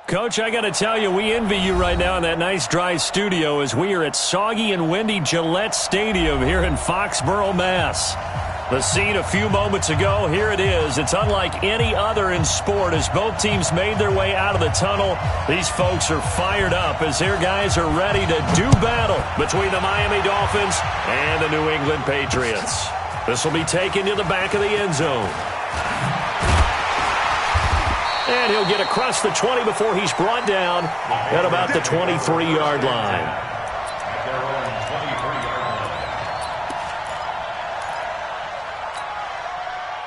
Coach, I got to tell you, we envy you right now in that nice dry studio as we are at soggy and windy Gillette Stadium here in Foxborough, Mass. The scene a few moments ago, here it is. It's unlike any other in sport as both teams made their way out of the tunnel. These folks are fired up as their guys are ready to do battle between the Miami Dolphins and the New England Patriots. This will be taken to the back of the end zone. And he'll get across the 20 before he's brought down at about the 23-yard line.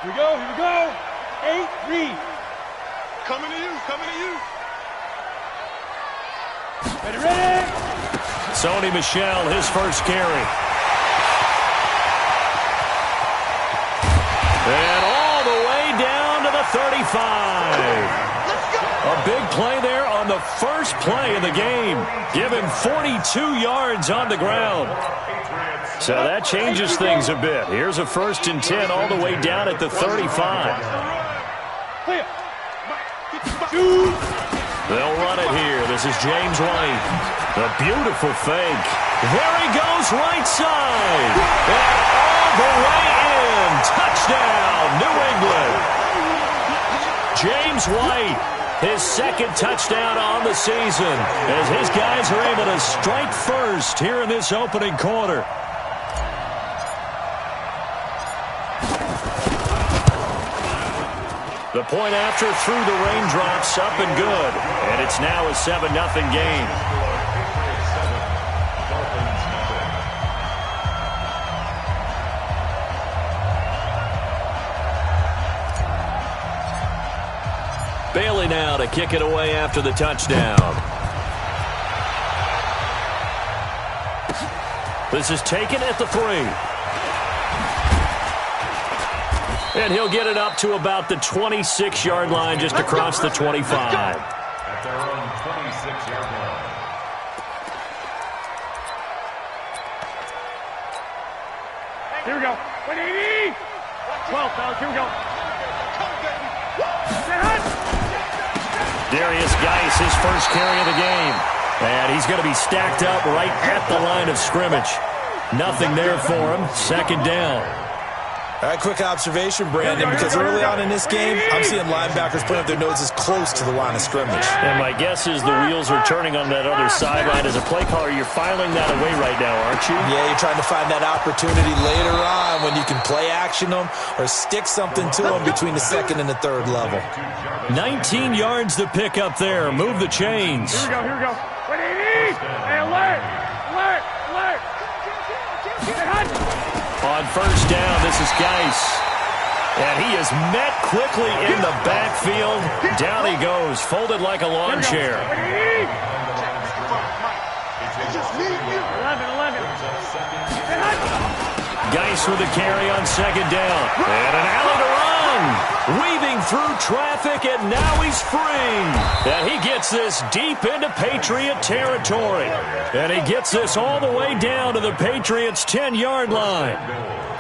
Here we go, here we go. 8, read. Coming to you, coming to you. Ready, ready. Sony Michel, his first carry. And all the way down to the 35. A big play there on the first play of the game. Give him 42 yards on the ground. So that changes things a bit. Here's a 1st and 10 all the way down at the 35. They'll run it here. This is James White. A beautiful fake. There he goes right side. And all the way in. Touchdown, New England. James White, his second touchdown on the season as his guys are able to strike first here in this opening quarter. The point after through the raindrops, up and good. And it's now a 7-0 game. Bailey now to kick it away after the touchdown. This is taken at the 3. And he'll get it up to about the 26-yard line just across the 25. At their own 26-yard line. Here we go. 180. 12, fellas. Here we go. Darius Geis, his first carry of the game. And he's going to be stacked up right at the line of scrimmage. Nothing there for him. Second down. All right, quick observation, Brandon, because early on in this game, I'm seeing linebackers putting up their noses close to the line of scrimmage. And my guess is the wheels are turning on that other sideline. As a play caller, you're filing that away right now, aren't you? Yeah, you're trying to find that opportunity later on when you can play action them or stick something to them between the 2nd and the 3rd level. 19 yards to pick up there. Move the chains. Here we go, here we go. 180. Hey, alert, alert, alert. On first down, this is Geis. And he is met quickly in the backfield. Down he goes, folded like a lawn chair. 11. Geis with a carry on second down. And an alley to run. Weaving through traffic, and now he's free. And he gets this deep into Patriot territory. And he gets this all the way down to the Patriots' 10-yard line.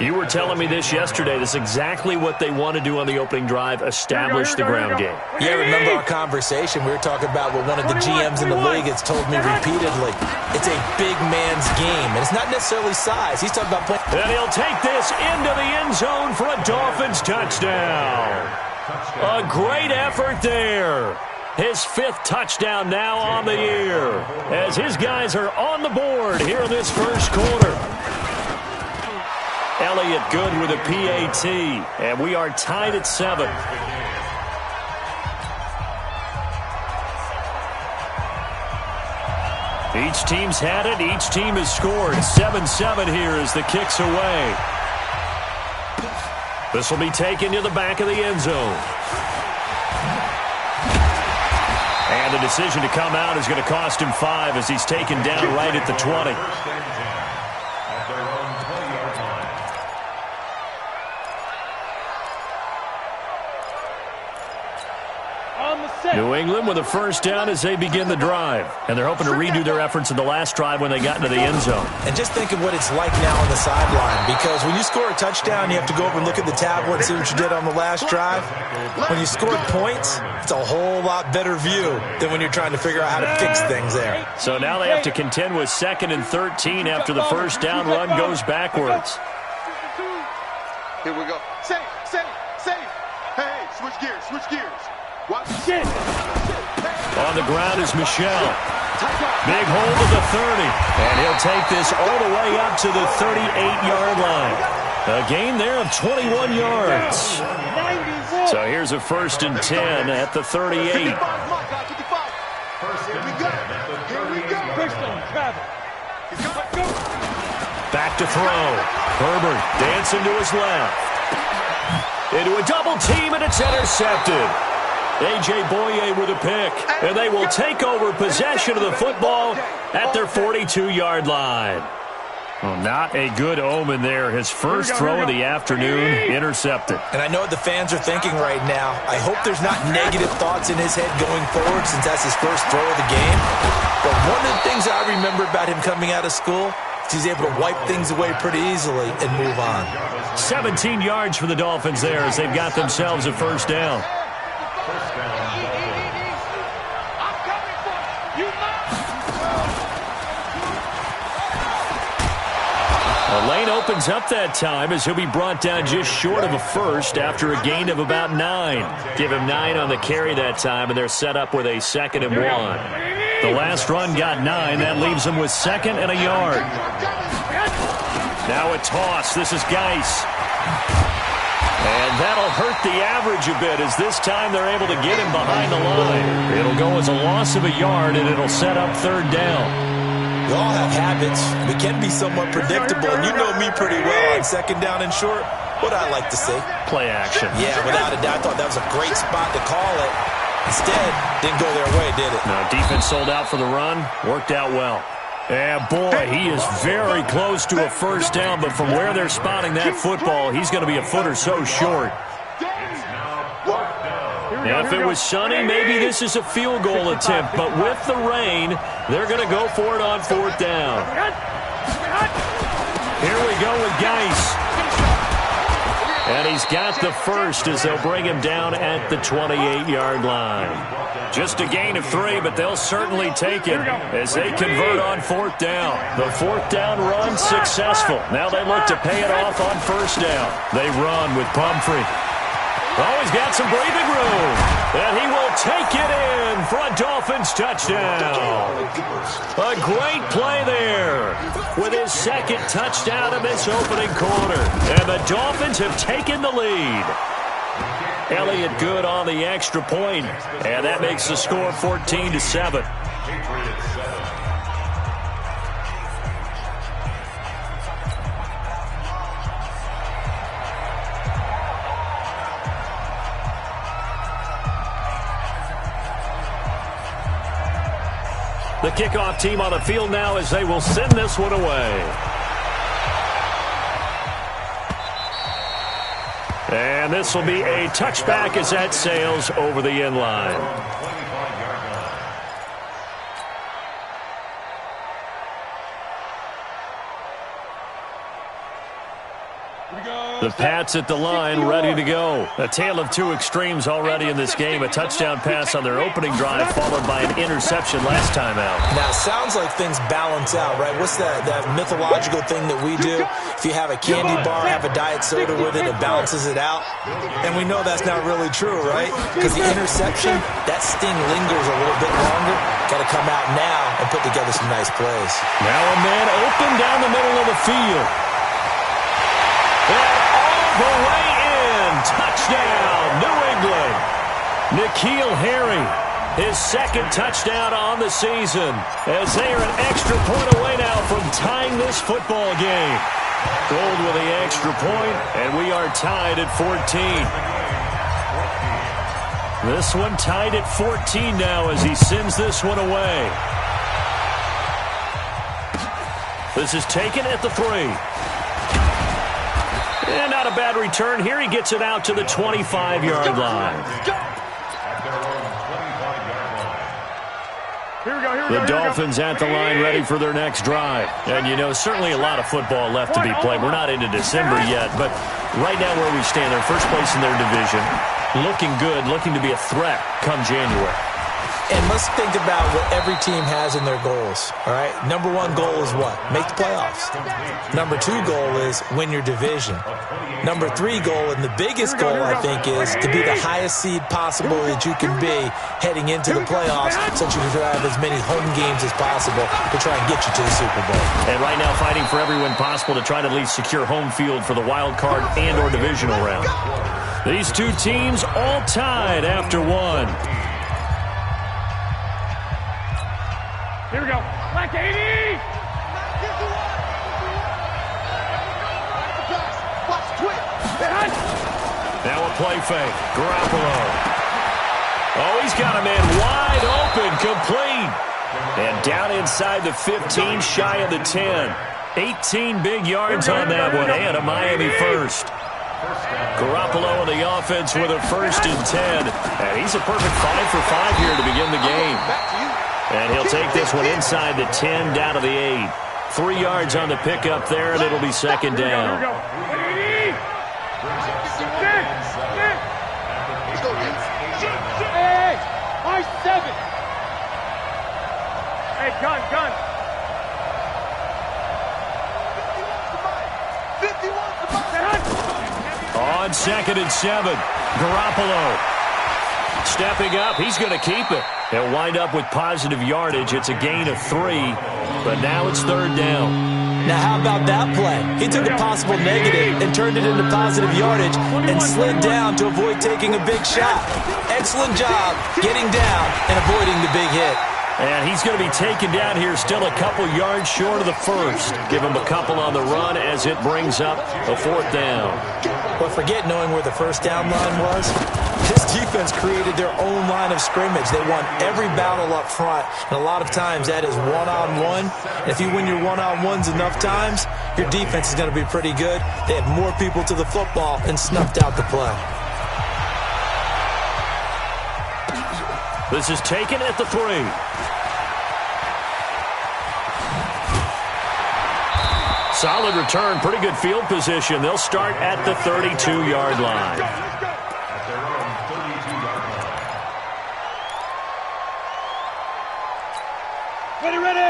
You were telling me this yesterday. This is exactly what they want to do on the opening drive, establish the ground game. Yeah, remember our conversation? We were talking about what one of the GMs in the league has told me repeatedly. It's a big man's game, and it's not necessarily size. He's talking about playing. And he'll take this into the end zone for a Dolphins touchdown. A great effort there. His 5th touchdown now on the year as his guys are on the board here in this first quarter. Elliott good with a PAT, and we are tied at 7. Each team's had it. Each team has scored. 7-7 here as the kick's away. This will be taken to the back of the end zone. And the decision to come out is going to cost him 5 as he's taken down right at the 20. On the 7. New England with a first down as they begin the drive. And they're hoping to redo their efforts in the last drive when they got into the end zone. And just think of what it's like now on the sideline. Because when you score a touchdown, you have to go over and look at the tablet and see what you did on the last drive. When you scored points, it's a whole lot better view than when you're trying to figure out how to fix things there. So now they have to contend with 2nd and 13 after the first down run goes backwards. Here we go. Safe. Hey, switch gears. Watch shit. On the ground is Michel. Big hold of the 30. And he'll take this all the way up to the 38-yard line. A gain there of 21 yards. So here's a 1st and 10 at the 38. Here we go. Back to throw. Herbert dancing to his left. Into a double team, and it's intercepted. A.J. Boye with a pick, and they will take over possession of the football at their 42-yard line. Well, not a good omen there. His first throw of the afternoon, intercepted. And I know what the fans are thinking right now. I hope there's not negative thoughts in his head going forward since that's his first throw of the game. But one of the things I remember about him coming out of school, he's able to wipe things away pretty easily and move on. 17 yards for the Dolphins there as they've got themselves a first down. The lane opens up that time as he'll be brought down just short of a first after a gain of about 9. Give him 9 on the carry that time, and they're set up with a 2nd and 1. The last run got 9. That leaves them with 2nd and a yard. Now a toss. This is Geis. And that'll hurt the average a bit as this time they're able to get him behind the line. It'll go as a loss of a yard, and it'll set up 3rd down. We all have habits. We can be somewhat predictable, and you know me pretty well on 2nd down and short. What I like to see. Play action. Yeah, without a doubt. I thought that was a great spot to call it. Instead, didn't go their way, did it? No, defense sold out for the run. Worked out well. And boy, he is very close to a first down, but from where they're spotting that football, he's going to be a foot or so short. Now, if it was sunny, maybe this is a field goal attempt, but with the rain, they're going to go for it on 4th down. Here we go with Geis. And he's got the first as they'll bring him down at the 28-yard line. Just a gain of 3, but they'll certainly take it as they convert on 4th down. The 4th down run successful. Now they look to pay it off on 1st down. They run with Pumphrey. Oh, he's got some breathing room. And he will take it in for a Dolphins touchdown. A great play there with his 2nd touchdown of this opening quarter. And the Dolphins have taken the lead. Elliott good on the extra point. And that makes the score 14-7. The kickoff team on the field now as they will send this one away. And this will be a touchback as that sails over the end line. The Pats at the line, ready to go. A tale of two extremes already in this game. A touchdown pass on their opening drive, followed by an interception last time out. Now, it sounds like things balance out, right? What's that mythological thing that we do? If you have a candy bar, have a diet soda with it, it balances it out. And we know that's not really true, right? Because the interception, that sting lingers a little bit longer. Got to come out now and put together some nice plays. Now a man open down the middle of the field. The way in. Touchdown, New England. N'Keal Harry, his 2nd touchdown on the season, as they are an extra point away now from tying this football game. Gold with the extra point, and we are tied at 14. This one tied at 14 now as he sends this one away. This is taken at the 3. And not a bad return here. He gets it out to the 25-yard line. The Dolphins at the line ready for their next drive. And, you know, certainly a lot of football left to be played. We're not into December yet, but right now where we stand, they're first place in their division. Looking good, looking to be a threat come January. And let's think about what every team has in their goals, all right? Number one goal is what? Make the playoffs. Number two goal is win your division. Number three goal, and the biggest goal, I think, is to be the highest seed possible that you can be heading into the playoffs so that you can have as many home games as possible to try and get you to the Super Bowl. And right now fighting for every win possible to try to at least secure home field for the wild card and or divisional round. These two teams all tied after one. Here we go. Black 80! Now a play fake. Garoppolo. Oh, he's got a man wide open, complete. And down inside the 15, shy of the 10. 18 big yards on that one, and a Miami first. Garoppolo on the offense with a 1st and 10. And he's a perfect 5 for 5 here to begin the game. And he'll take this one inside the 10, down to the 8. 3 yards on the pickup there, and it'll be second down. Hey, my 7. Hey, gun. 51. On 2nd and 7, Garoppolo stepping up. He's going to keep it. They'll wind up with positive yardage. It's a gain of 3, but now it's 3rd down. Now, how about that play? He took a possible negative and turned it into positive yardage and slid down to avoid taking a big shot. Excellent job getting down and avoiding the big hit. And he's going to be taken down here, still a couple yards short of the 1st. Give him a couple on the run as it brings up a 4th down. But forget knowing where the 1st down line was. This defense created their own line of scrimmage. They won every battle up front, and a lot of times that is one-on-one. And if you win your one-on-ones enough times, your defense is going to be pretty good. They had more people to the football and snuffed out the play. This is taken at the 3. Solid return, pretty good field position. They'll start at the 32-yard line.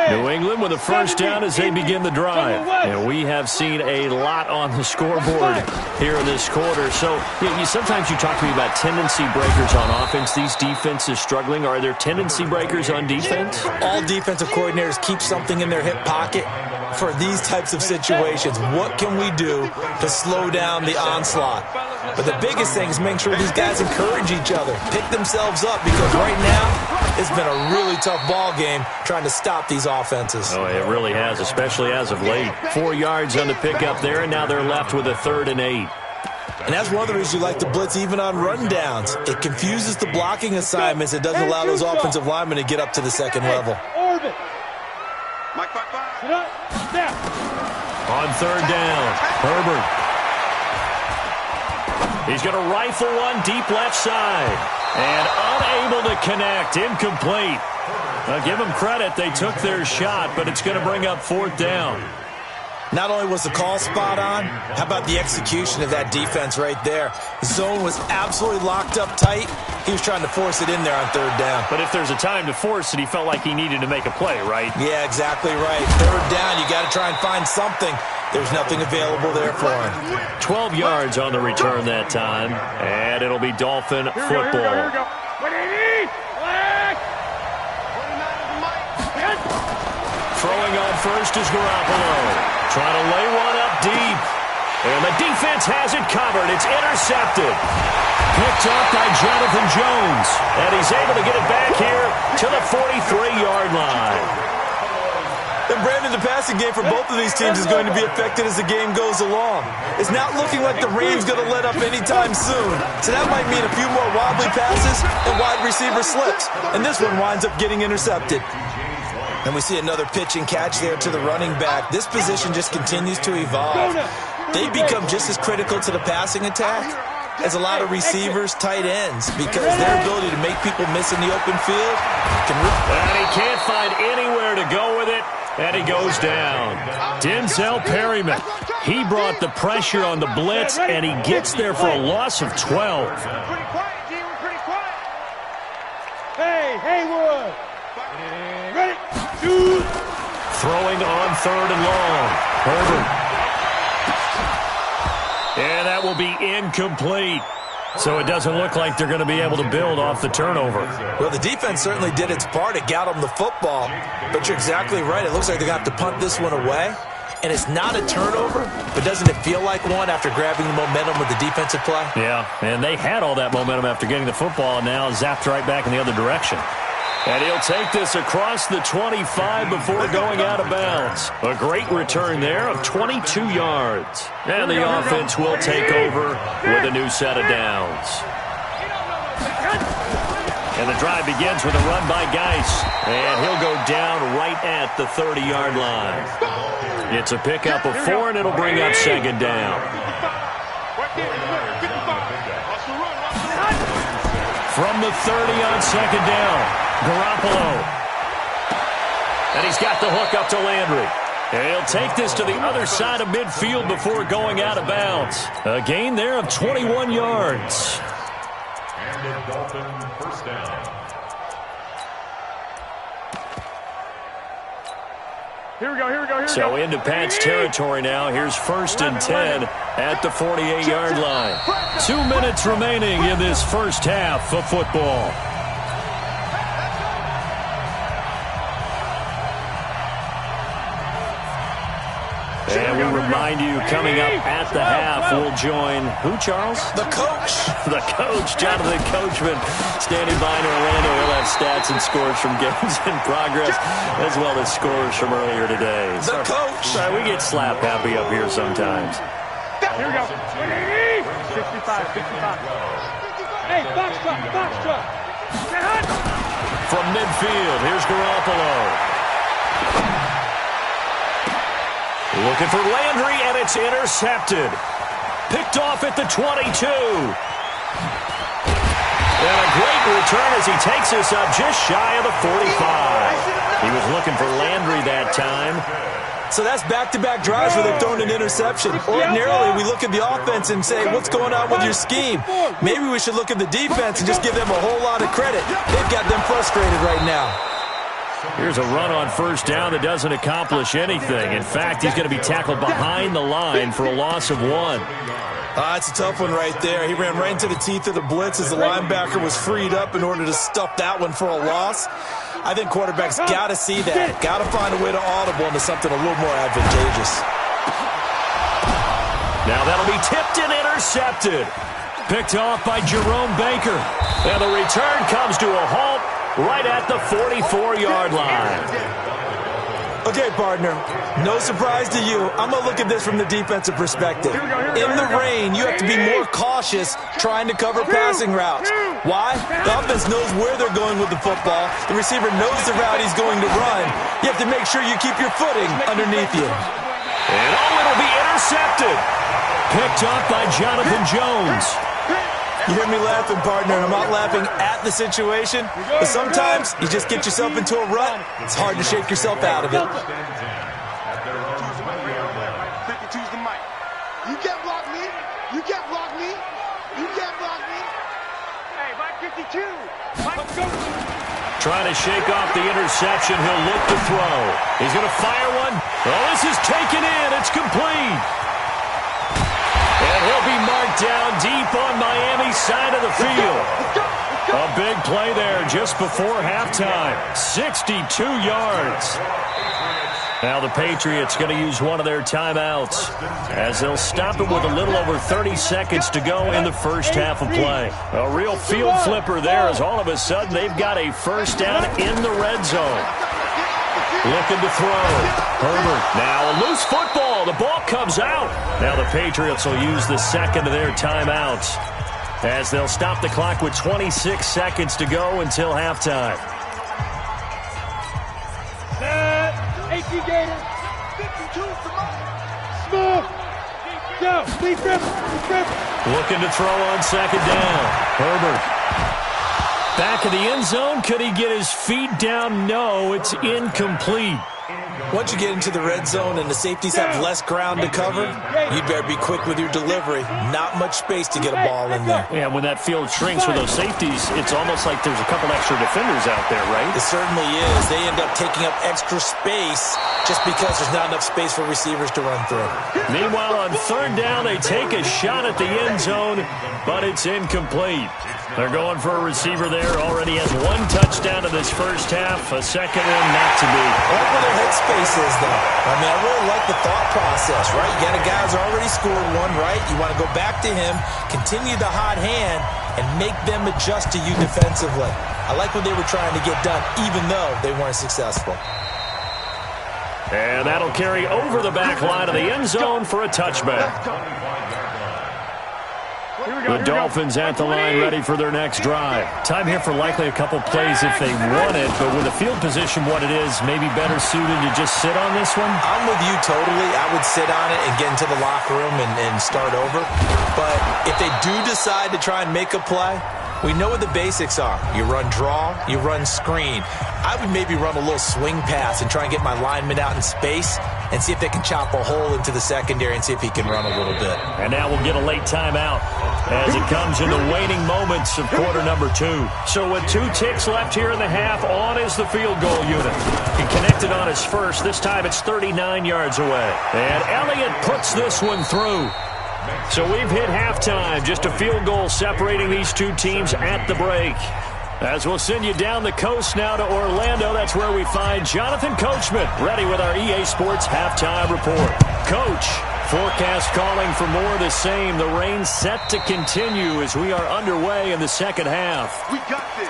New England with a 1st down as they begin the drive. And we have seen a lot on the scoreboard here in this quarter. So sometimes you talk to me about tendency breakers on offense. These defenses struggling. Are there tendency breakers on defense? All defensive coordinators keep something in their hip pocket for these types of situations. What can we do to slow down the onslaught? But the biggest thing is make sure these guys encourage each other, pick themselves up, because right now it's been a really tough ball game trying to stop these offenses. Oh, it really has, especially as of late. 4 yards on the pickup there, and now they're left with a 3rd and 8. And that's one of the reasons you like to blitz even on rundowns. It confuses the blocking assignments. It doesn't allow those offensive linemen to get up to the 2nd level. Orbit. On 3rd down, Herbert. He's going to rifle one deep left side. And unable to connect. Incomplete. Now, give them credit. They took their shot, but it's going to bring up 4th down. Not only was the call spot on, how about the execution of that defense right there? The zone was absolutely locked up tight. He was trying to force it in there on 3rd down. But if there's a time to force it, he felt like he needed to make a play, right? Yeah, exactly right. 3rd down, you got to try and find something. There's nothing available there for him. 12 yards on the return that time, and it'll be Dolphin football. Here we go. Throwing on first is Garoppolo. Trying to lay one up deep. And the defense has it covered. It's intercepted. Picked up by Jonathan Jones. And he's able to get it back here to the 43-yard line. And Brandon, the passing game for both of these teams is going to be affected as the game goes along. It's not looking like the rain's going to let up anytime soon. So that might mean a few more wobbly passes and wide receiver slips. And this one winds up getting intercepted. And we see another pitch and catch there to the running back. This position just continues to evolve. They become just as critical to the passing attack as a lot of receivers, tight ends, because their ability to make people miss in the open field can really... And he can't find anywhere to go with it, and he goes down. Denzel Perryman, he brought the pressure on the blitz, and he gets there for a loss of 12. Pretty quiet, G. We're pretty quiet. Hey, Haywood. Ready? Shoot. Throwing on 3rd and long. Herbert. And that will be incomplete. So it doesn't look like they're going to be able to build off the turnover. Well, the defense certainly did its part. It got them the football. But you're exactly right. It looks like they're going to have to punt this one away. And it's not a turnover, but doesn't it feel like one after grabbing the momentum with the defensive play? Yeah, and they had all that momentum after getting the football, and now zapped right back in the other direction. And he'll take this across the 25 before going out of bounds. A great return there of 22 yards. And the offense will take over with a new set of downs. And the drive begins with a run by Geis. And he'll go down right at the 30-yard line. It's a pickup of 4, and it'll bring up 2nd down. From the 30 on 2nd down. Garoppolo. And he's got the hook up to Landry. And he'll take this to the other side of midfield before going out of bounds. A gain there of 21 yards. And a Dolphin first down. Here we go. So into Pat's territory now. Here's 1st and 10 at the 48-yard line. 2 minutes remaining in this first half of football. And we remind you, coming up at the half, we'll join who, Charles? The coach. The coach, Jonathan Coachman, standing by in Orlando. He'll have stats and scores from games in progress, as well as scores from earlier today. The coach. Sorry, we get slap happy up here sometimes. Here we go. 65. Hey, box truck. From midfield, here's Garoppolo. Looking for Landry, and it's intercepted. Picked off at the 22. And a great return as he takes this up just shy of the 45. He was looking for Landry that time. So that's back-to-back drives where they've thrown an interception. Ordinarily, we look at the offense and say, what's going on with your scheme? Maybe we should look at the defense and just give them a whole lot of credit. They've got them frustrated right now. Here's a run on 1st down that doesn't accomplish anything. In fact, he's going to be tackled behind the line for a loss of 1. It's a tough one right there. He ran right into the teeth of the blitz as the linebacker was freed up in order to stuff that one for a loss. I think quarterbacks got to see that. Got to find a way to audible into something a little more advantageous. Now that'll be tipped and intercepted. Picked off by Jerome Baker. And the return comes to a halt right at the 44-yard line. Okay, partner, no surprise to you. I'm going to look at this from the defensive perspective. In the rain, you have to be more cautious trying to cover passing routes. Why? The offense knows where they're going with the football. The receiver knows the route he's going to run. You have to make sure you keep your footing underneath you. And it'll be intercepted. Picked up by Jonathan Jones. You hear me laughing, partner, and I'm not laughing at the situation, but sometimes you just get yourself into a rut. It's hard to shake yourself out of it. 52's the mic. You can't block me. You can't block me. You can't block me. Hey, Mike 52. Mike, go. Trying to shake off the interception. He'll look to throw. He's going to fire one. Oh, this is taken in. It's complete. And he'll be marked down deep on Miami's side of the field. A big play there just before halftime. 62 yards. Now the Patriots going to use one of their timeouts as they'll stop it with a little over 30 seconds to go in the first half of play. A real field flipper there as all of a sudden they've got a first down in the red zone. Looking to throw. Herbert. Now a loose football. The ball comes out. Now the Patriots will use the second of their timeouts as they'll stop the clock with 26 seconds to go until halftime. AC Gator. 52 Smith. Looking to throw on second down. Herbert. Back of the end zone. Could he get his feet down? No, it's incomplete. Once you get into the red zone and the safeties have less ground to cover, you better be quick with your delivery. Not much space to get a ball in there. Yeah, when that field shrinks with those safeties, it's almost like there's a couple extra defenders out there, right? It certainly is. They end up taking up extra space just because there's not enough space for receivers to run through. Meanwhile, on third down, they take a shot at the end zone, but it's incomplete. They're going for a receiver there. Already has one touchdown in this first half. A second one not to be. I like where their headspace is, though. I mean, I really like the thought process, right? You got a guy who's already scored one, right? You want to go back to him, continue the hot hand, and make them adjust to you defensively. I like what they were trying to get done, even though they weren't successful. And that'll carry over the back line of the end zone for a touchback. The Dolphins at the line, ready for their next drive. Time here for likely a couple plays if they want it, but with the field position what it is, maybe better suited to just sit on this one? I'm with you totally. I would sit on it and get into the locker room and start over. But if they do decide to try and make a play, we know what the basics are. You run draw, you run screen. I would maybe run a little swing pass and try and get my lineman out in space and see if they can chop a hole into the secondary and see if he can run a little bit. And now we'll get a late timeout as it comes in the waning moments of quarter number 2. So with 2 ticks left here in the half, on is the field goal unit. He connected on his first. This time it's 39 yards away. And Elliott puts this one through. So we've hit halftime. Just a field goal separating these two teams at the break. As we'll send you down the coast now to Orlando, that's where we find Jonathan Coachman, ready with our EA Sports Halftime Report. Coach, forecast calling for more of the same. The rain set to continue as we are underway in the second half. We got this.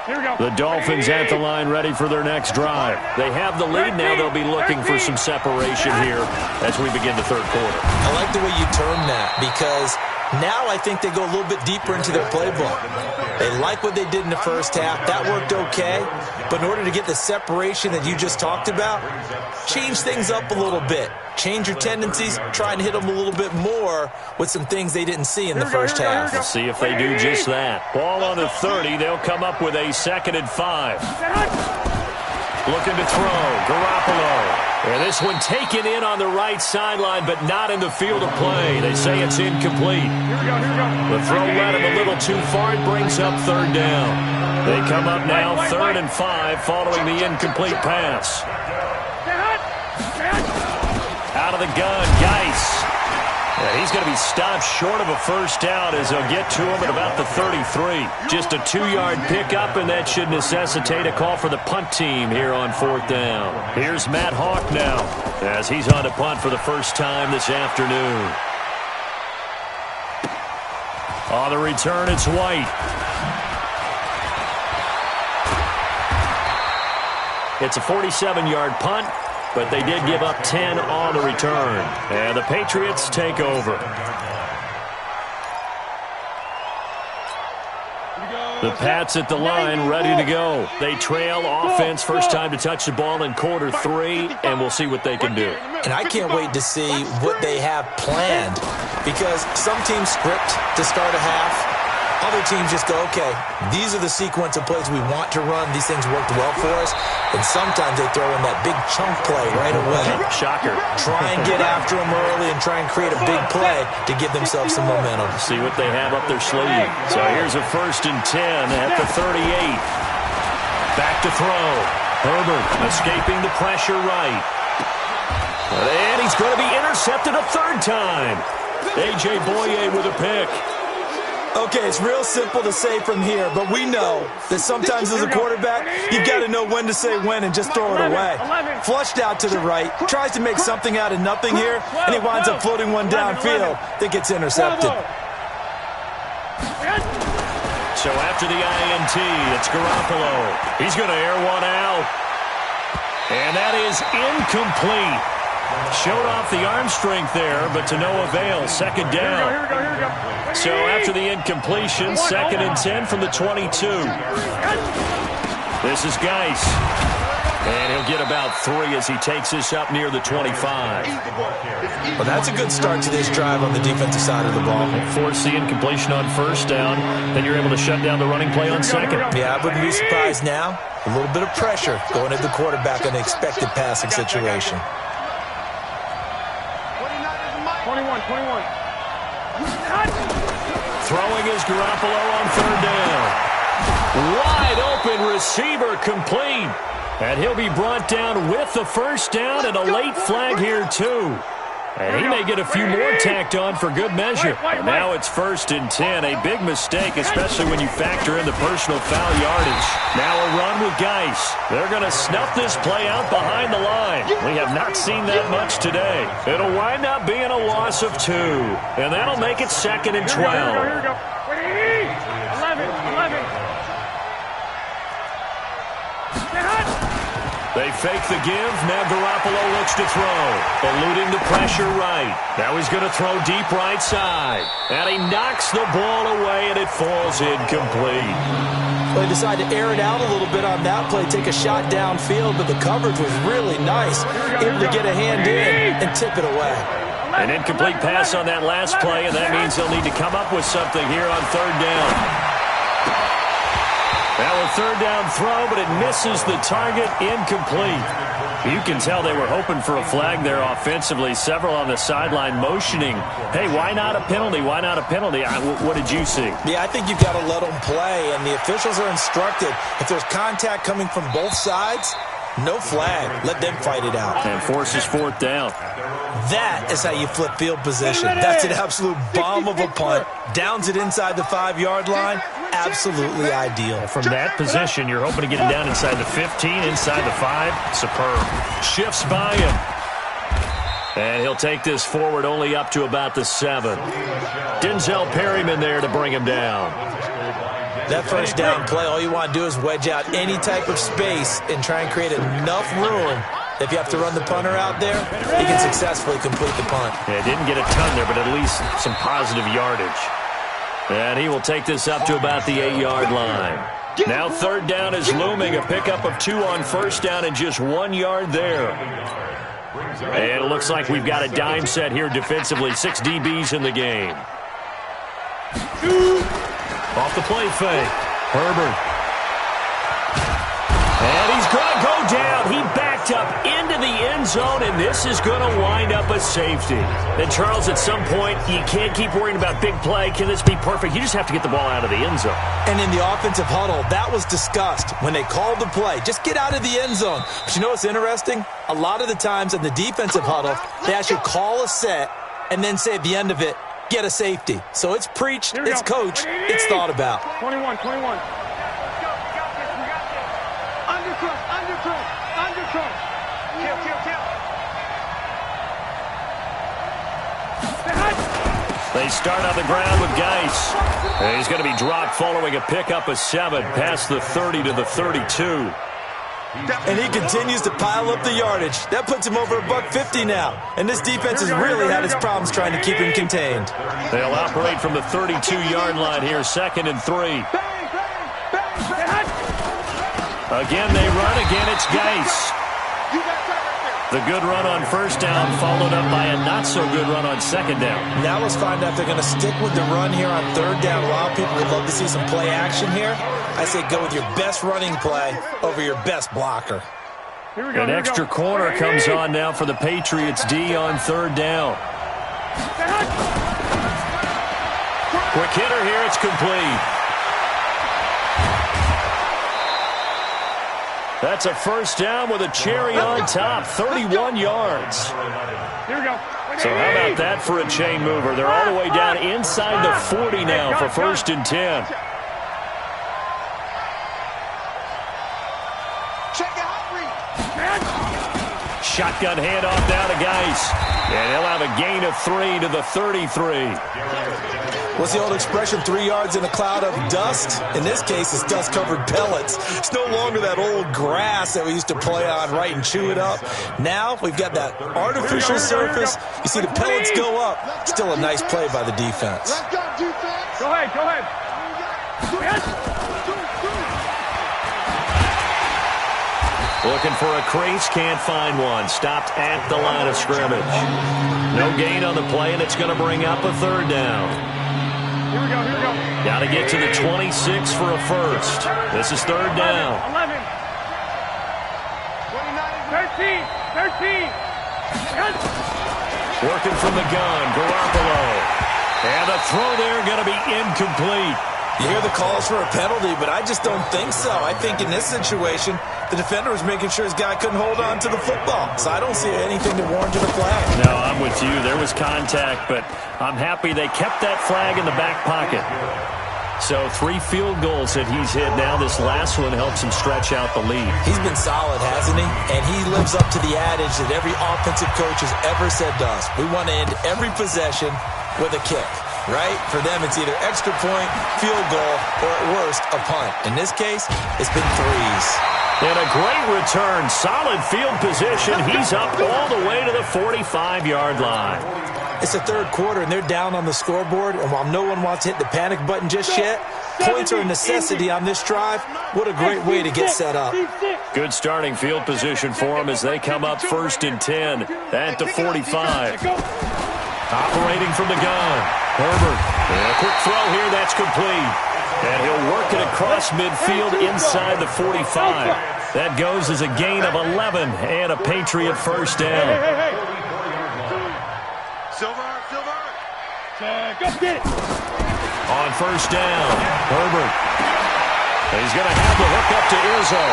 Here we go. The Dolphins at the line, ready for their next drive. They have the lead now. They'll be looking for some separation here as we begin the third quarter. I like the way you term that because now I think they go a little bit deeper into their playbook. They like what they did in the first half. That worked okay. But in order to get the separation that you just talked about, change things up a little bit. Change your tendencies. Try and hit them a little bit more with some things they didn't see in the first half. We'll see if they do just that. Ball on the 30. They'll come up with a 2nd and 5. Looking to throw. Garoppolo. And this one taken in on the right sideline, but not in the field of play. They say it's incomplete. The throw led him a little too far. It brings up 3rd down. They come up now 3rd and 5 following the incomplete pass. Out of the gun, Geis. Yeah, he's going to be stopped short of a first down as they'll get to him at about the 33. Just a 2-yard pickup, and that should necessitate a call for the punt team here on 4th down. Here's Matt Hawk now as he's on to punt for the first time this afternoon. On the return, it's White. It's a 47-yard punt, but they did give up 10 on the return. And the Patriots take over. The Pats at the line, ready to go. They trail offense, first time to touch the ball in quarter 3, and we'll see what they can do. And I can't wait to see what they have planned because some teams script to start a half. Other teams just go, okay, these are the sequence of plays we want to run. These things worked well for us. And sometimes they throw in that big chunk play right away. Shocker. Try and get after them early and try and create a big play to give themselves some momentum. See what they have up their sleeve. So here's a 1st and 10 at the 38. Back to throw. Herbert escaping the pressure right. And he's going to be intercepted a 3rd time. A.J. Boye with a pick. Okay, it's real simple to say from here, but we know that sometimes as a quarterback, you've got to know when to say when and just throw it away. Flushed out to the right, tries to make something out of nothing here, and he winds up floating one downfield that gets intercepted. So after the INT, it's Garoppolo. He's going to air one out. And that is incomplete. Showed off the arm strength there, but to no avail. 2nd down. So after the incompletion, 2nd and 10 from the 22. This is Geis. And he'll get about 3 as he takes this up near the 25. Well, that's a good start to this drive on the defensive side of the ball. Force the incompletion on first down. Then you're able to shut down the running play on second. Yeah, I wouldn't be surprised now. A little bit of pressure going at the quarterback in an expected passing situation. 21. Throwing is Garoppolo on third down. Wide open receiver complete. And he'll be brought down with the first down and a late flag here too. And he may get a few more tacked on for good measure. And now it's 1st and 10. A big mistake, especially when you factor in the personal foul yardage. Now a run with Geis. They're going to snuff this play out behind the line. We have not seen that much today. It'll wind up being a loss of 2. And that'll make it 2nd and 12. Here we go. 11. They fake the give. Now Garoppolo looks to throw. Eluding the pressure right. Now he's going to throw deep right side. And he knocks the ball away, and it falls incomplete. Well, he decided to air it out a little bit on that play, take a shot downfield, but the coverage was really nice. Able to get a hand in and tip it away. An incomplete pass on that last play, and that means they'll need to come up with something here on third down. Now a third down throw, but it misses the target, incomplete. You can tell they were hoping for a flag there offensively. Several on the sideline motioning, hey, why not a penalty? Why not a penalty? What did you see? Yeah, I think you've got to let them play, and the officials are instructed. If there's contact coming from both sides, no flag. Let them fight it out. And forces 4th down. That is how you flip field position. That's an absolute bomb of a punt. Downs it inside the 5-yard line. Absolutely ideal. From that position, you're hoping to get it down inside the 15, inside the 5. Superb. Shifts by him. And he'll take this forward only up to about the 7. Denzel Perryman there to bring him down. That first down play, all you want to do is wedge out any type of space and try and create enough room. If you have to run the punter out there, he can successfully complete the punt. Yeah, didn't get a ton there, but at least some positive yardage. And he will take this up to about the 8-yard line. Now third down is looming. A pickup of 2 on first down and just 1 yard there. And it looks like we've got a dime set here defensively. 6 DBs in the game. Off the play fake. Herbert. And he's going to go down. He backed up into the end zone, and this is going to wind up a safety. And, Charles, at some point, you can't keep worrying about big play. Can this be perfect? You just have to get the ball out of the end zone. And in the offensive huddle, that was discussed when they called the play. Just get out of the end zone. But you know what's interesting? A lot of the times in the defensive huddle, they actually call a set and then say at the end of it, get a safety. So it's preached, it's coached, it's thought about. 21. Undercross. Kill. They start on the ground with Geis. And he's going to be dropped following a pickup of 7 past the 30 to the 32. And he continues to pile up the yardage. That puts him over $150 now. And this defense has really had its problems trying to keep him contained. They'll operate from the 32-yard line here, 2nd and 3. Again, they run. Again, it's Geis. The good run on first down followed up by a not-so-good run on second down. Now let's find out if they're going to stick with the run here on third down. A lot of people would love to see some play action here. I say go with your best running play over your best blocker. An extra corner comes on now for the Patriots D on third down. Quick hitter here. It's complete. That's a first down with a cherry on top, 31 yards. Here we go. So how about that for a chain mover? They're all the way down inside the 40 now for 1st and 10. Shotgun handoff now to Geis. And he'll have a gain of 3 to the 33. What's the old expression, 3 yards in a cloud of dust? In this case, it's dust-covered pellets. It's no longer that old grass that we used to play on, right, and chew it up. Now we've got that artificial surface. You see the pellets go up. Still a nice play by the defense. Let's go, defense. Go ahead. Looking for a crease, can't find one. Stopped at the line of scrimmage. No gain on the play, and it's going to bring up a third down. Here we go, here we go. Got to get to the 26 for a first. This is third down. 11. 13. 13. Working from the gun, Garoppolo. And the throw there going to be incomplete. You hear the calls for a penalty, but I just don't think so. I think in this situation, the defender was making sure his guy couldn't hold on to the football. So I don't see anything to warrant a flag. No, I'm with you. There was contact, but I'm happy they kept that flag in the back pocket. So 3 field goals that he's hit now. This last one helps him stretch out the lead. He's been solid, hasn't he? And he lives up to the adage that every offensive coach has ever said to us. We want to end every possession with a kick, right? For them, it's either extra point, field goal, or at worst, a punt. In this case, it's been 3s. And a great return. Solid field position. He's up all the way to the 45-yard line. It's the third quarter, and they're down on the scoreboard. And while no one wants to hit the panic button just yet, points are a necessity on this drive. What a great way to get set up. Good starting field position for them as they come up 1st and 10 at the 45. Operating from the gun. Herbert. And a quick throw here. That's complete. And he'll work it across midfield inside the 45. That goes as a gain of 11 and a Patriot first down. Silver. Go get it. On first down, Herbert. He's going to have the hook up to Izzo.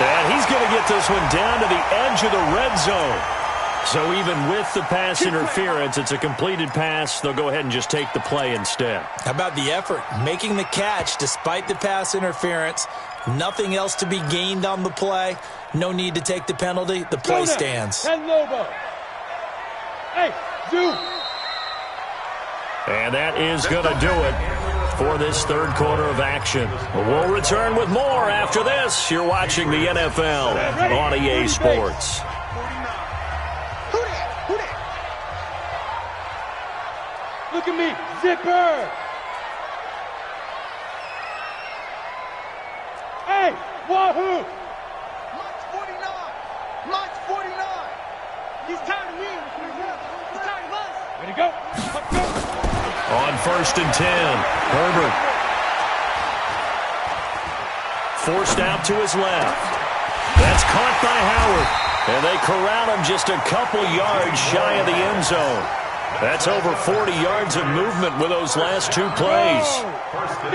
And he's going to get this one down to the edge of the red zone. So even with the pass interference, it's a completed pass. They'll go ahead and just take the play instead. How about the effort? Making the catch despite the pass interference. Nothing else to be gained on the play. No need to take the penalty. The play stands. And Lobo. Hey, Zoo. And that is going to do it for this third quarter of action. We'll return with more after this. You're watching the NFL on EA Sports. Look at me, Zipper! Hey, Wahoo! March 49! March 49! He's tired of me! He's tired of us! Ready to go? Let's go! On 1st and 10, Herbert. Forced out to his left. That's caught by Howard. And they corral him just a couple yards shy of the end zone. That's over 40 yards of movement with those last 2 plays.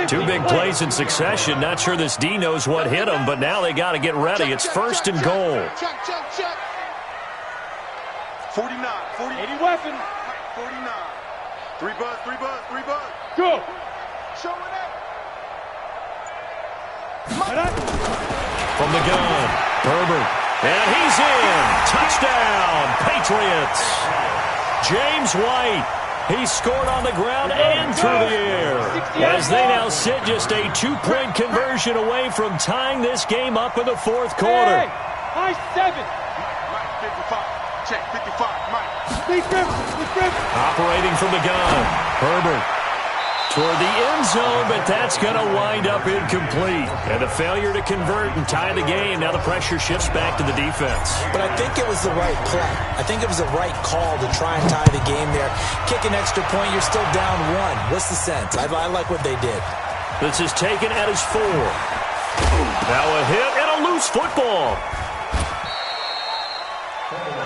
2 big plays in succession. Not sure this D knows what hit him, but now they got to get ready. It's 1st and goal. Check. 49. 80 weapon. 49. 3 buzz. Go. Show it up. From the gun, Herbert. And he's in. Touchdown, Patriots. James White, he scored on the ground and through the air as they now sit just a 2-point conversion away from tying this game up in the 4th quarter. Hey, high 7. Mike, 55. Check, 55. Mike. Operating from the gun, Herbert toward the end zone, but that's going to wind up incomplete. And a failure to convert and tie the game. Now the pressure shifts back to the defense. But I think it was the right play. I think it was the right call to try and tie the game there. Kick an extra point, you're still down 1. What's the sense? I like what they did. This is taken at his 4. Now a hit and a loose football.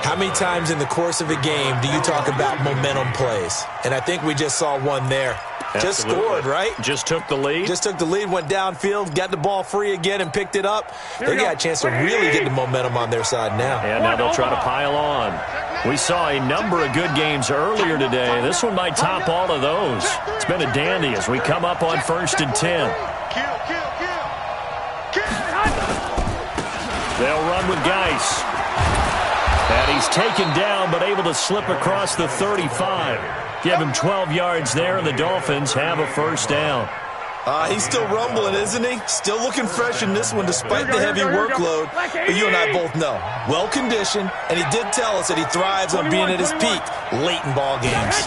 How many times in the course of a game do you talk about momentum plays? And I think we just saw one there. Just scored, right? Just took the lead. Just took the lead, went downfield, got the ball free again, and picked it up. They got a chance to really get the momentum on their side now. And now they'll try to pile on. We saw a number of good games earlier today. This one might top all of those. It's been a dandy as we come up on 1st and 10. They'll run with Geis. And he's taken down, but able to slip across the 35. Give him 12 yards there, and the Dolphins have a first down. He's still rumbling, isn't he? Still looking fresh in this one despite the heavy workload. But you and I both know, well-conditioned, and he did tell us that he thrives on being at his peak late in ball games.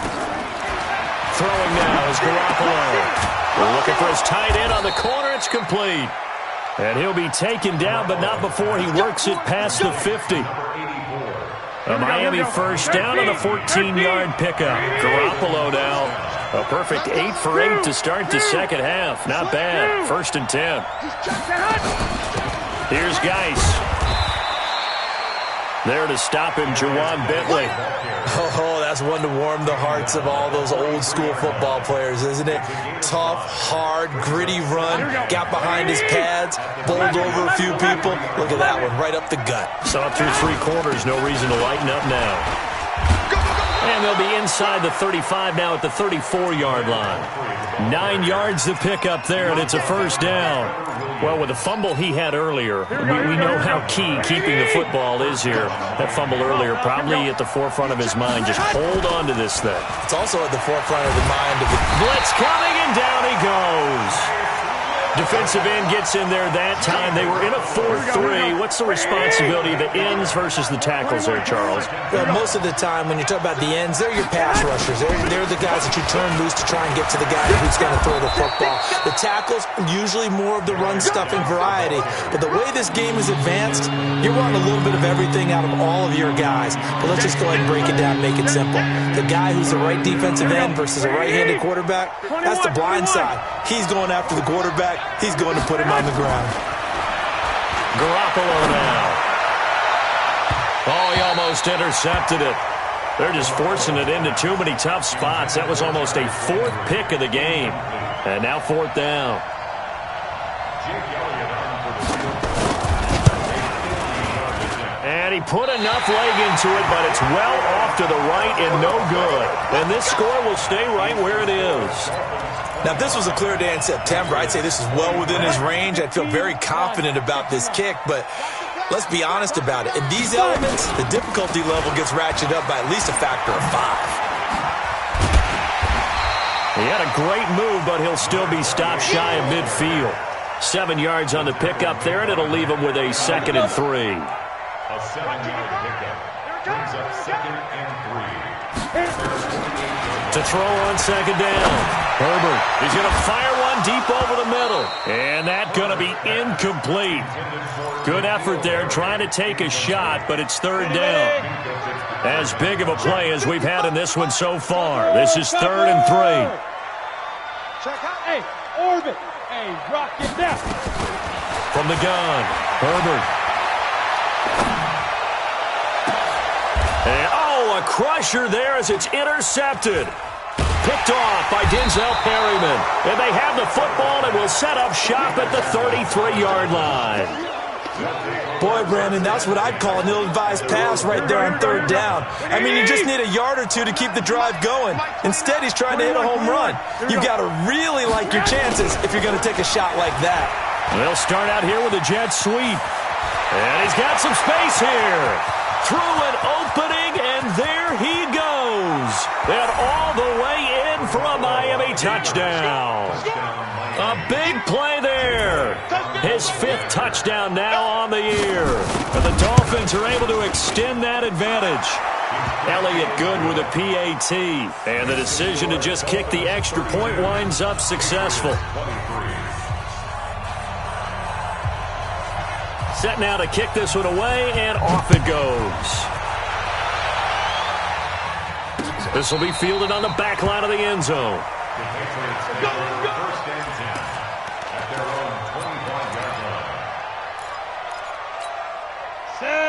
Throwing now is Garoppolo. We're looking for his tight end on the corner. It's complete. And he'll be taken down, but not before he works it past the 50. A Miami first down on a 14-yard pickup. Garoppolo now. A perfect 8 for 8 to start the second half. Not bad. 1st and 10. Here's Geis. There to stop him, Juwan Bentley. Oh, that's one to warm the hearts of all those old-school football players, isn't it? Tough, hard, gritty run. Got behind his pads, bowled over a few people. Look at that one, right up the gut. Saw through 3 quarters. No reason to lighten up now. And they'll be inside the 35 now at the 34-yard line. 9 yards to pick up there, and it's a first down. Well, with the fumble he had earlier, we know how key keeping the football is here. That fumble earlier probably at the forefront of his mind. Just hold on to this thing. It's also at the forefront of the mind of the blitz coming, and down he goes. Defensive end gets in there that time. They were in a 4-3. What's the responsibility of the ends versus the tackles there, Charles? Well, most of the time when you talk about the ends, they're your pass rushers. They're the guys that you turn loose to try and get to the guy who's going to throw the football. The tackles, usually more of the run-stuffing variety. But the way this game is advanced, you're wanting a little bit of everything out of all of your guys. But let's just go ahead and break it down and make it simple. The guy who's the right defensive end versus a right-handed quarterback, that's the blind side. He's going after the quarterback. He's going to put him on the ground. Garoppolo now. Oh, he almost intercepted it. They're just forcing it into too many tough spots. That was almost a 4th pick of the game. And now 4th down. And he put enough leg into it, but it's well off to the right and no good. And this score will stay right where it is. Now, if this was a clear day in September, I'd say this is well within his range. I'd feel very confident about this kick, but let's be honest about it. In these elements, the difficulty level gets ratcheted up by at least a factor of 5. He had a great move, but he'll still be stopped shy of midfield. 7 yards on the pickup there, and it'll leave him with a 2nd and 3. A 7-yard pickup brings up 2nd and 3. To throw on 2nd down. Herbert, he's going to fire one deep over the middle. And that's going to be incomplete. Good effort there trying to take a shot, but it's 3rd down. As big of a play as we've had in this one so far. This is 3rd and 3. Hey, orbit. Hey, rock it down. From the gun, Herbert. And, a crusher there as it's intercepted. Picked off by Denzel Perryman. And they have the football and will set up shop at the 33-yard line. Boy, Brandon, that's what I'd call an ill-advised pass right there on 3rd down. I mean, you just need a yard or two to keep the drive going. Instead, he's trying to hit a home run. You've got to really like your chances if you're going to take a shot like that. They'll start out here with a jet sweep. And he's got some space here. Through an opening, and there he goes. And all the way in for a Miami touchdown. A big play there. His 5th touchdown now on the year. And the Dolphins are able to extend that advantage. Elliott good with a PAT. And the decision to just kick the extra point winds up successful. Set now to kick this one away, and off it goes. This will be fielded on the back line of the end zone.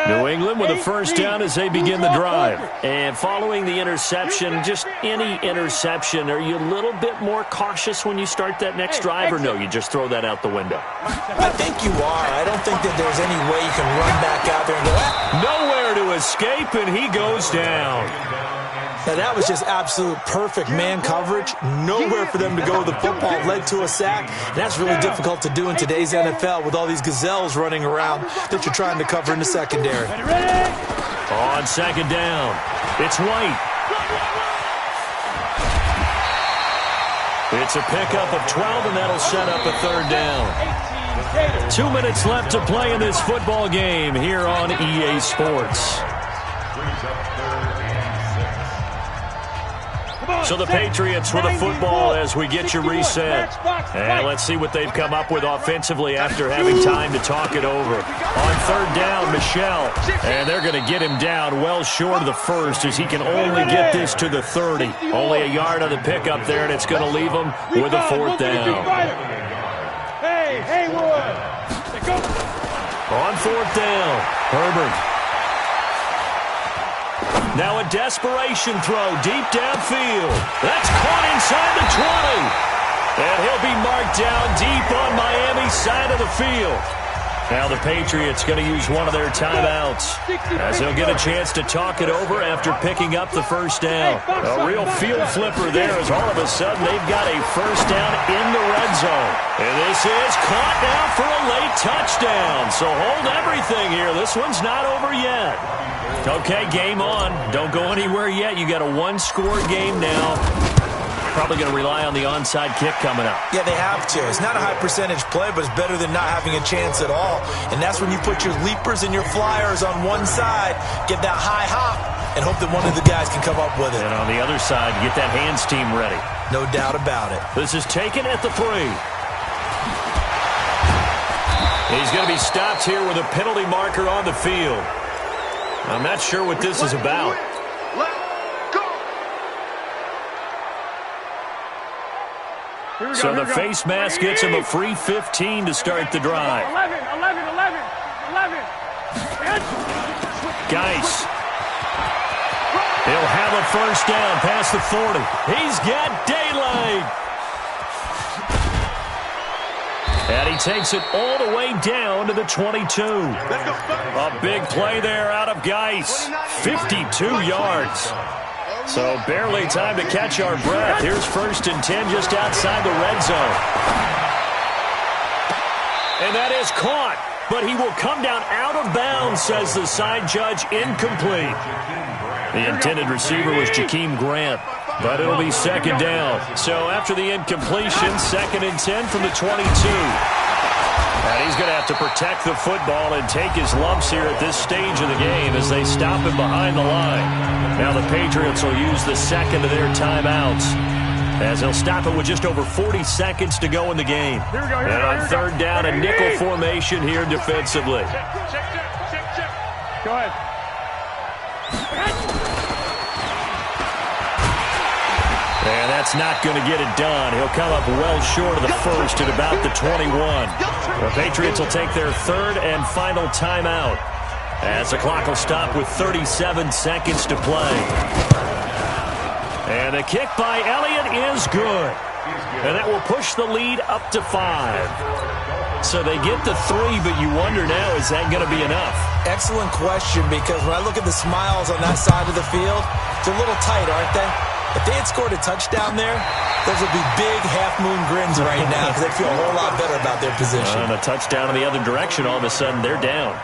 New England with a first down as they begin the drive. And following the interception, just any interception, are you a little bit more cautious when you start that next drive, or no, you just throw that out the window? I think you are. I don't think that there's any way you can run back out there and go, nowhere to escape, and he goes down. Now, that was just absolute perfect man coverage. Nowhere for them to go with the football. Led to a sack. And that's really difficult to do in today's NFL with all these gazelles running around that you're trying to cover in the secondary. On 2nd down, it's White. It's a pickup of 12, and that'll set up a 3rd down. 2 minutes left to play in this football game here on EA Sports. So the Patriots with a football as we get you reset. And let's see what they've come up with offensively after having time to talk it over. On third down, Michelle. And they're going to get him down well short of the first as he can only get this to the 30. Only a yard on the pickup there, and it's going to leave him with a fourth down. Hey, Haywood. On fourth down, Herbert. Now a desperation throw deep downfield. That's caught inside the 20. And he'll be marked down deep on Miami's side of the field. Now the Patriots going to use one of their timeouts as they'll get a chance to talk it over after picking up the first down. A real field flipper there as all of a sudden they've got a first down in the red zone. And this is caught now for a late touchdown. So hold everything here. This one's not over yet. Okay, game on. Don't go anywhere yet. You got a one-score game now. Probably going to rely on the onside kick coming up. Yeah, they have to. It's not a high-percentage play, but it's better than not having a chance at all. And that's when you put your leapers and your flyers on one side, get that high hop, and hope that one of the guys can come up with it. And on the other side, get that hands team ready. No doubt about it. This is taken at the 3. He's going to be stopped here with a penalty marker on the field. I'm not sure what this is about. So the face mask gets him a free 15 to start the drive. 11. Geis. He'll have a first down past the 40. He's got daylight. And he takes it all the way down to the 22. A big play there out of Geis. 52 yards. So barely time to catch our breath. Here's 1st and 10 just outside the red zone. And that is caught. But he will come down out of bounds, says the side judge. Incomplete. The intended receiver was Jakeem Grant. But it'll be second down. So after the incompletion, 2nd and 10 from the 22. And he's going to have to protect the football and take his lumps here at this stage of the game as they stop him behind the line. Now the Patriots will use the second of their timeouts as they'll stop it with just over 40 seconds to go in the game. And on third down, a nickel formation here defensively. Check. Go ahead. And that's not going to get it done. He'll come up well short of the first at about the 21. The Patriots will take their third and final timeout as the clock will stop with 37 seconds to play. And the kick by Elliott is good. And that will push the lead up to 5. So they get the 3, but you wonder now, is that going to be enough? Excellent question, because when I look at the smiles on that side of the field, they're a little tight, aren't they? If they had scored a touchdown there, those would be big half-moon grins right now because they'd feel a whole lot better about their position. And a touchdown in the other direction, all of a sudden, they're down.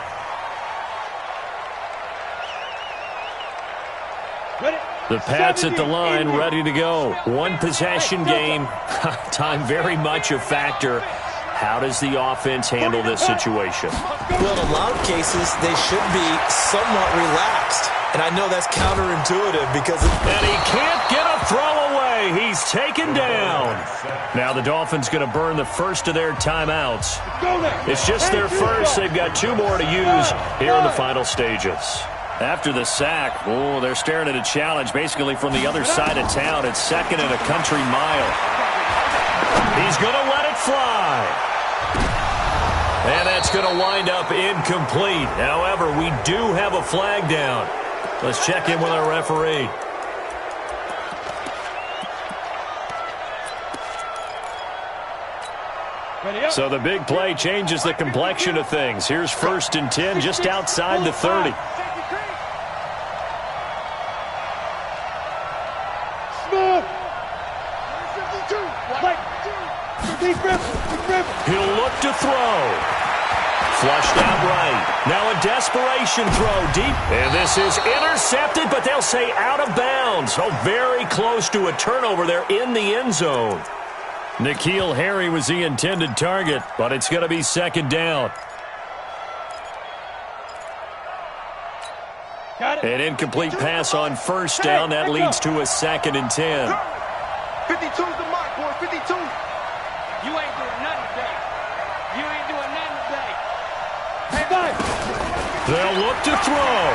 The Pats at the line, ready to go. One possession game. Time very much a factor. How does the offense handle this situation? Well, in a lot of cases, they should be somewhat relaxed. And I know that's counterintuitive because... And he can't get a throw away. He's taken down. Now the Dolphins going to burn the first of their timeouts. It's just their first. They've got 2 more to use here in the final stages. After the sack, they're staring at a challenge basically from the other side of town. It's 2nd and a country mile. He's going to let it fly. And that's going to wind up incomplete. However, we do have a flag down. Let's check in with our referee. So the big play changes the complexion of things. Here's 1st and 10 just outside the 30. He'll look to throw. Flushed out right. Now a desperation throw deep. And this is intercepted, but they'll say out of bounds. So very close to a turnover there in the end zone. N'Keal Harry was the intended target, but it's going to be 2nd down. An incomplete pass on first down. That leads to a 2nd and 10. 52's the mark, boy. 52. You ain't doing nothing today. You ain't doing nothing today. Hey, bye. They'll look to throw.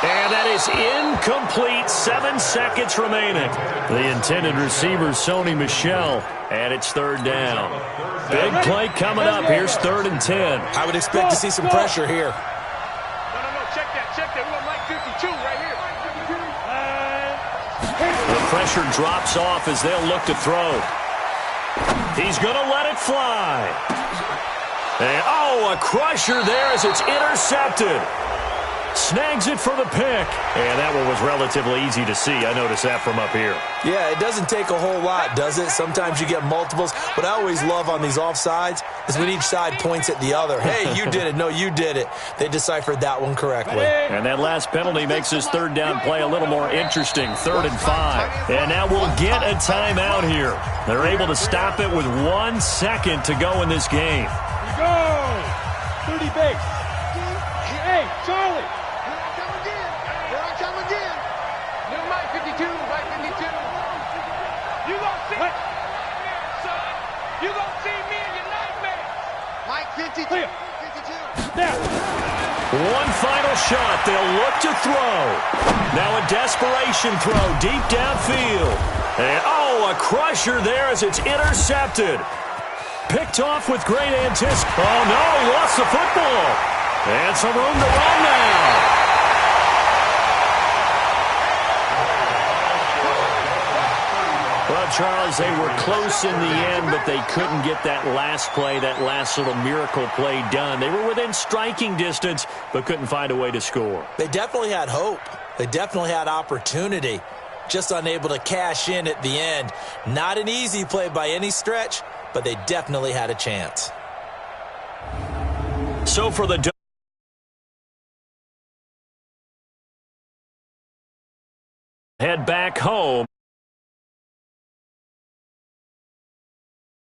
And that is incomplete. 7 seconds remaining. The intended receiver, Sony Michel, and it's 3rd down. Big play coming up. Here's 3rd and 10. I would expect to see some pressure here. No. Check that. We want Mike 52 right here. The pressure drops off as they'll look to throw. He's going to let it fly. And, a crusher there as it's intercepted. Snags it for the pick. And that one was relatively easy to see. I noticed that from up here. Yeah, it doesn't take a whole lot, does it? Sometimes you get multiples. What I always love on these offsides is when each side points at the other. Hey, you did it. No, you did it. They deciphered that one correctly. And that last penalty makes this 3rd down play a little more interesting. 3rd and 5. And now we'll get a timeout here. They're able to stop it with 1 second to go in this game. Here we go. 30 base. Hey, Charlie. Here I come again. Little Mike 52. Mike 52. You gonna see what? Son, you gonna see me in your nightmares. Mike 52. 52. There. One final shot. They'll look to throw. Now a desperation throw deep downfield. And, a crusher there as it's intercepted. Picked off with great anticipation. Oh, no, lost the football. And some room to run now. Well, Charles, they were close in the end, but they couldn't get that last play, that last little miracle play done. They were within striking distance, but couldn't find a way to score. They definitely had hope. They definitely had opportunity. Just unable to cash in at the end. Not an easy play by any stretch, but they definitely had a chance. So for the head back home.